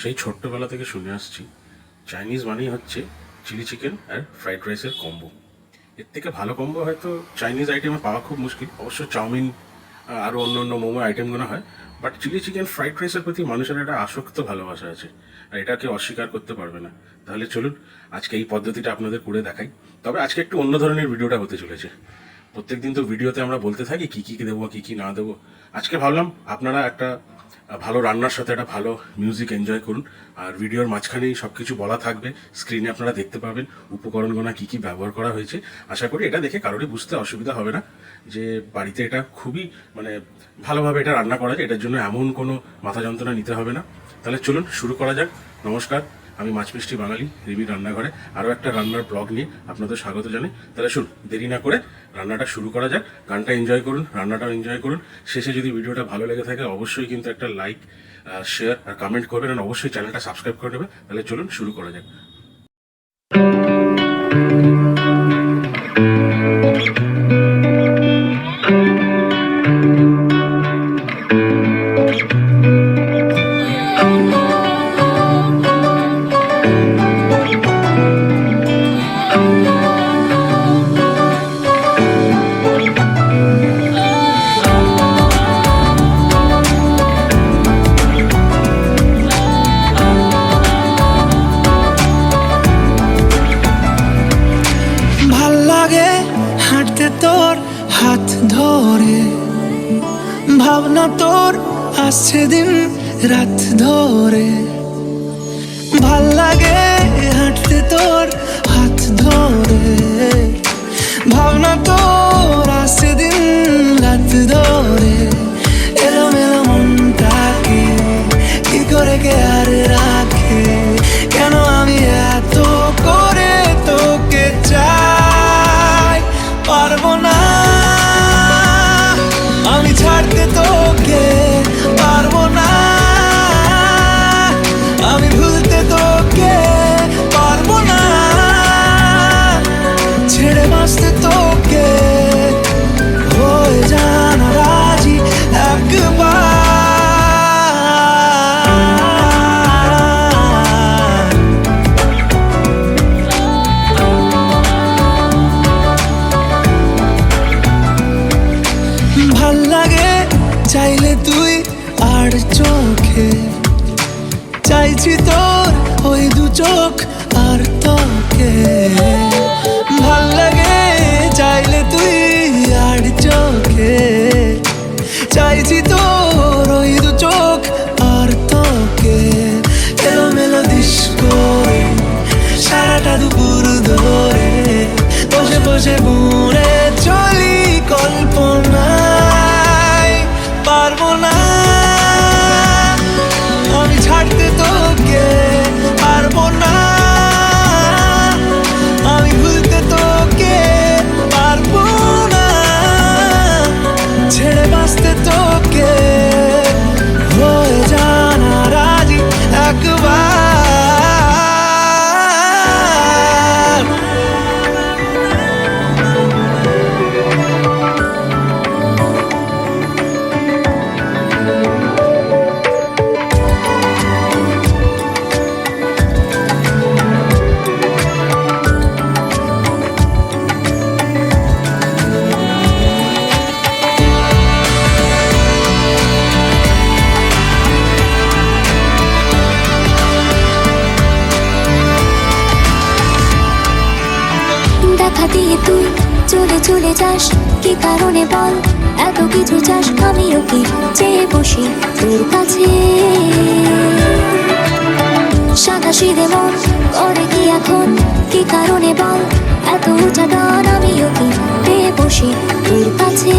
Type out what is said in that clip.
সেই ছোট্টবেলা থেকে শুনে আসছি চাইনিজ মানেই হচ্ছে চিলি চিকেন আর ফ্রাইড রাইসের কম্বো। এর থেকে ভালো কম্বো হয়তো চাইনিজ আইটেমে পাওয়া খুব মুশকিল। অবশ্য চাউমিন আরও অন্য অন্য মোমো আইটেমগুলো হয়, বাট চিলি চিকেন ফ্রাইড রাইসের প্রতি মানুষের একটা আসক্ত ভালোবাসা আছে, আর এটাকে অস্বীকার করতে পারবে না। তাহলে চলুন আজকে এই পদ্ধতিটা আপনাদের করে দেখাই। তবে আজকে একটু অন্য ধরনের ভিডিওটা হতে চলেছে। প্রত্যেকদিন তো ভিডিওতে আমরা বলতে থাকি কী কী দেবো কী কী না দেবো। আজকে ভাবলাম আপনারা একটা ভালো রান্নার সাথে একটা ভালো মিউজিক এনজয় করুন, আর ভিডিওর মাঝখানেই সব কিছু বলা থাকবে, স্ক্রিনে আপনারা দেখতে পাবেন উপকরণগুলো কী কী ব্যবহার করা হয়েছে। আশা করি এটা দেখে কারোরই বুঝতে অসুবিধা হবে না যে বাড়িতে এটা খুবই ভালোভাবে এটা রান্না করা যায়। এটার জন্য এমন কোনো মাথা যন্ত্রণা নিতে হবে না। তাহলে চলুন শুরু করা যাক। নমস্কার, আমি মাছ মিষ্টি বাঙালি রিমির রান্নাঘরে আরও একটা রান্নার ব্লগ নিয়ে আপনাদের স্বাগত জানাই। তাহলে শুনুন, দেরি না করে রান্নাটা শুরু করা যাক। গানটা এনজয় করুন, রান্নাটাও এনজয় করুন। শেষে যদি ভিডিওটা ভালো লেগে থাকে অবশ্যই কিন্তু একটা লাইক, শেয়ার আর কমেন্ট করবেন, আর অবশ্যই চ্যানেলটা সাবস্ক্রাইব করে নেবেন। তাহলে চলুন শুরু করা যাক। তোর হাত ধরে ভাবনা তোর আসছে দিন রাত ধরে, ভাল লাগে হাঁটতে তোর হাত ধরে, ভাবনা তোর আসছে দিন রাত ধরে। এলোমেলো মনটাকে কি করে কে আর রাখে, কেন আমি এত করে তোকে চাই, পারবো না আমি ছাড়তে তোকে, পারবো না আমি ভুলতে তোকে, পারবো না ছেড়ে বাঁচতে তোকে, হয়ে জানা রাজি একবার। ভাল লাগে চাইলে তুই আর চোখে, চাইছি তোর ওই দু চোখ আর তোকে, ভাল লাগে চাইলে তুই আর চোখে, চাইছি তোর ওই দু চোখ আর তোকে। এলোমেলো দিস করে সারাটা দুপুর ধরে বসে বসে বুড়ে চলি কল্পনায়, পারবো না আমি ছাড়তে তোকে, পারবো না আমি ভুলতে তোকে, পারবো না ছেড়ে বাঁচতে তোকে, হয়ে জানা রাজি একবার। দেখা দিয়ে তুই চলে চলে যাস, কি কারণে বল এত কিছু চাস, আমিও কি চেয়ে বসি তোর কাছে, সাদাসিধে মন করে কি এখন, কি কারণে বল এত উঁচা টান, আমিও কি পেয়ে বসি তোর কাছে।